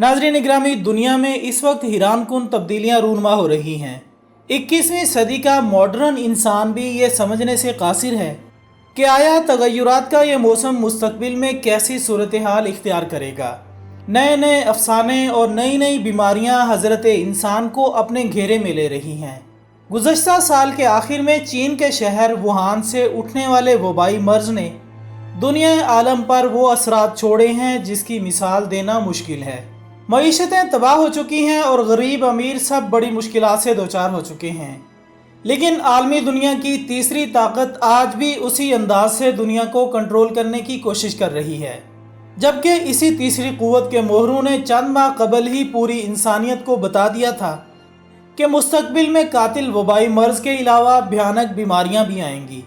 नाज़रीन ग्रामी, दुनिया में इस वक्त हैरान कुन तब्दीलियाँ रूनुमा हो रही हैं। 21वीं सदी का मॉडर्न इंसान भी ये समझने से कासिर है कि आया तगय्युरात का ये मौसम मुस्तकबिल में कैसी सूरत हाल इख्तियार करेगा। नए नए अफसाने और नई नई बीमारियां हज़रत इंसान को अपने घेरे में ले रही हैं। गुज़श्ता साल के आखिर में चीन के शहर वुहान से उठने वाले वबाई मर्ज ने दुनिया आलम पर वो असरात छोड़े हैं जिसकी मिसाल देना मुश्किल है। मईशतें तबाह हो चुकी हैं और गरीब अमीर सब बड़ी मुश्किलात से दोचार हो चुके हैं। लेकिन आलमी दुनिया की तीसरी ताकत आज भी उसी अंदाज से दुनिया को कंट्रोल करने की कोशिश कर रही है, जबकि इसी तीसरी क़ुव्वत के मोहरू ने चंद माह कबल ही पूरी इंसानियत को बता दिया था कि मुस्तकबिल में कातिल वबाई मर्ज के अलावा भयानक बीमारियां भी आएंगी।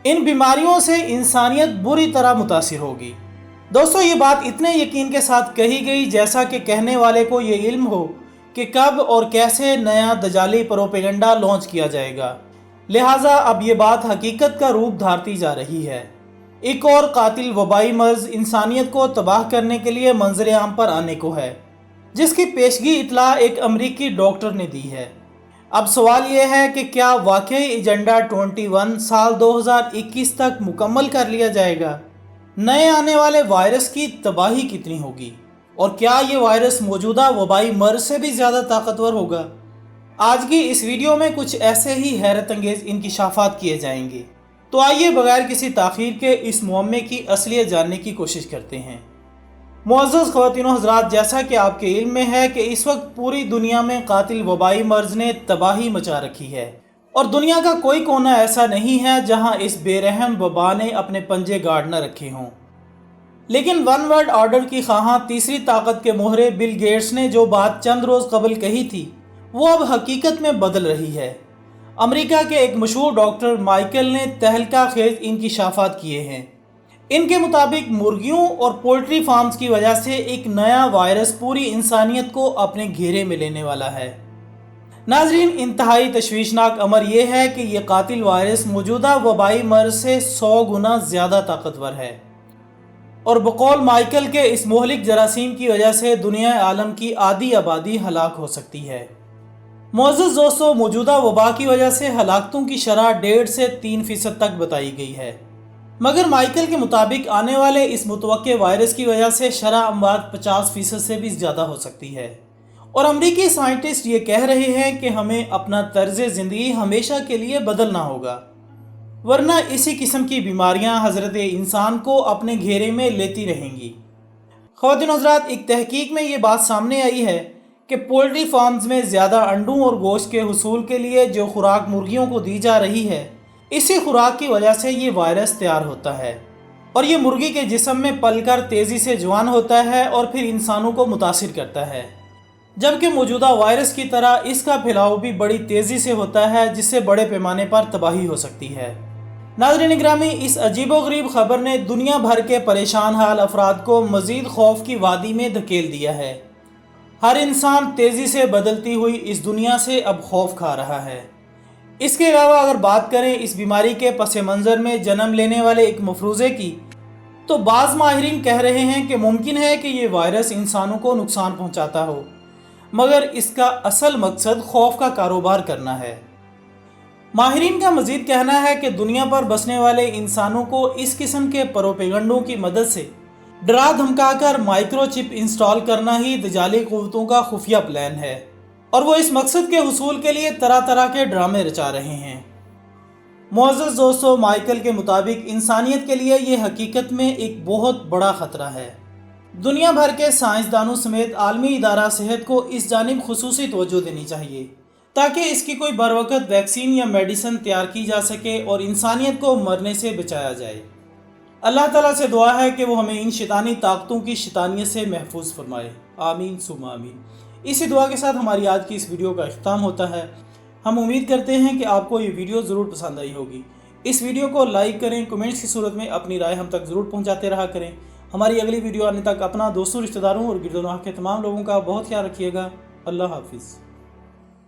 इन बीमारियों से इंसानियत बुरी तरह मुतासिर होगी। दोस्तों, ये बात इतने यकीन के साथ कही गई जैसा कि कहने वाले को ये इल्म हो कि कब और कैसे नया दजाली प्रोपेगेंडा लॉन्च किया जाएगा। लिहाजा अब ये बात हकीकत का रूप धारती जा रही है। एक और कातिल वबाई मर्ज इंसानियत को तबाह करने के लिए मंजर आम पर आने को है, जिसकी पेशगी इतला एक अमरीकी डॉक्टर ने दी है। अब सवाल यह है कि क्या वाकई एजेंडा 21 साल 2021 तक मुकम्मल कर लिया जाएगा? नए आने वाले वायरस की तबाही कितनी होगी और क्या ये वायरस मौजूदा वबाई मर्ज से भी ज़्यादा ताकतवर होगा? आज की इस वीडियो में कुछ ऐसे ही हैरत अंगेज़ इंकिशाफात किए जाएंगे। तो आइए बगैर किसी ताख़ीर के इस मुअम्मे की असलियत जानने की कोशिश करते हैं। मुअज़्ज़ज़ ख़वातीन व हज़रात, जैसा कि आपके इल्म में है कि इस वक्त पूरी दुनिया में कातिल वबाई मर्ज ने तबाही मचा रखी है और दुनिया का कोई कोना ऐसा नहीं है जहां इस बेरहम वबा ने अपने पंजे गाड़ न रखे हों। लेकिन वन वर्ल्ड ऑर्डर की ख़्वाहां तीसरी ताकत के मोहरे बिल गेट्स ने जो बात चंद रोज़ कबल कही थी वो अब हकीकत में बदल रही है। अमेरिका के एक मशहूर डॉक्टर माइकल ने तहलका खेज इंकिशाफात किए हैं। इनके मुताबिक मुर्गियों और पोल्ट्री फार्म्स की वजह से एक नया वायरस पूरी इंसानियत को अपने घेरे में लेने वाला है। नाजरीन, इंतहाई तशवीशनाक अमर यह है कि यह कातिल वायरस मौजूदा वबाई मर्ज से 100 गुना ज़्यादा ताकतवर है और बकौल माइकल के इस मोहलिक जरासीम की वजह से दुनिया आलम की आधी आबादी हलाक हो सकती है। मुअज़्ज़ज़ दोस्तों, मौजूदा वबा की वजह से हलाकतों की शरह 1.5 से 3% तक बताई गई है, मगर माइकल के मुताबिक आने वाले इस मुतवक्के वायरस की वजह से शरह अमवात 50% से भी ज़्यादा हो सकती है। और अमरीकी साइंटिस्ट ये कह रहे हैं कि हमें अपना तर्ज ज़िंदगी हमेशा के लिए बदलना होगा, वरना इसी किस्म की बीमारियां हज़रत इंसान को अपने घेरे में लेती रहेंगी। ख़वातीन हज़रात, एक तहकीक में ये बात सामने आई है कि पोल्ट्री फार्म्स में ज़्यादा अंडों और गोश्त के हुसूल के लिए जो खुराक मुर्गियों को दी जा रही है, इसी खुराक की वजह से ये वायरस तैयार होता है और ये मुर्गी के जिस्म में पलकर तेज़ी से जवान होता है और फिर इंसानों को मुतासिर करता है, जबकि मौजूदा वायरस की तरह इसका फैलाव भी बड़ी तेज़ी से होता है, जिससे बड़े पैमाने पर तबाही हो सकती है। नाज़रीन ग्रामी, इस अजीबोगरीब ख़बर ने दुनिया भर के परेशान हाल अफराद को मज़ीद खौफ की वादी में धकेल दिया है। हर इंसान तेज़ी से बदलती हुई इस दुनिया से अब खौफ खा रहा है। इसके अलावा अगर बात करें इस बीमारी के पस मंज़र में जन्म लेने वाले एक मफरूज़े की, तो बाज़ माहिरीन कह रहे हैं कि मुमकिन है कि ये वायरस इंसानों को नुकसान पहुंचाता हो, मगर इसका असल मकसद खौफ का कारोबार करना है। माहिरीन का मज़ीद कहना है कि दुनिया पर बसने वाले इंसानों को इस किस्म के प्रोपेगेंडों की मदद से डरा धमकाकर माइक्रोचिप इंस्टॉल करना ही दजाली क़ुव्वतों का खुफिया प्लान है और वो इस मकसद के हुसूल के लिए तरह तरह के ड्रामे रचा रहे हैं। मुअज़्ज़ज़ दोस्तों, माइकल के मुताबिक इंसानियत के लिए ये हकीकत में एक बहुत बड़ा ख़तरा है। दुनिया भर के साइंसदानों समेत आलमी इदारा सेहत को इस जानिब खुसूसी तवज्जो देनी चाहिए ताकि इसकी कोई बरवक़्त वैक्सीन या मेडिसिन तैयार की जा सके और इंसानियत को मरने से बचाया जाए। अल्लाह ताला से दुआ है कि वो हमें इन शैतानी ताकतों की शैतानियत से महफूज फरमाए। आमीन सुम्मा आमीन। इसी दुआ के साथ हमारी आज की इस वीडियो का इख्तिताम होता है। हम उम्मीद करते हैं कि आपको ये वीडियो ज़रूर पसंद आई होगी। इस वीडियो को लाइक करें, कमेंट्स की सूरत में अपनी राय हम तक ज़रूर पहुँचाते रहा करें। हमारी अगली वीडियो आने तक अपना दोस्तों, रिश्तेदारों और गिरदोनवाह के तमाम लोगों का बहुत ख्याल रखिएगा। अल्लाह हाफिज़।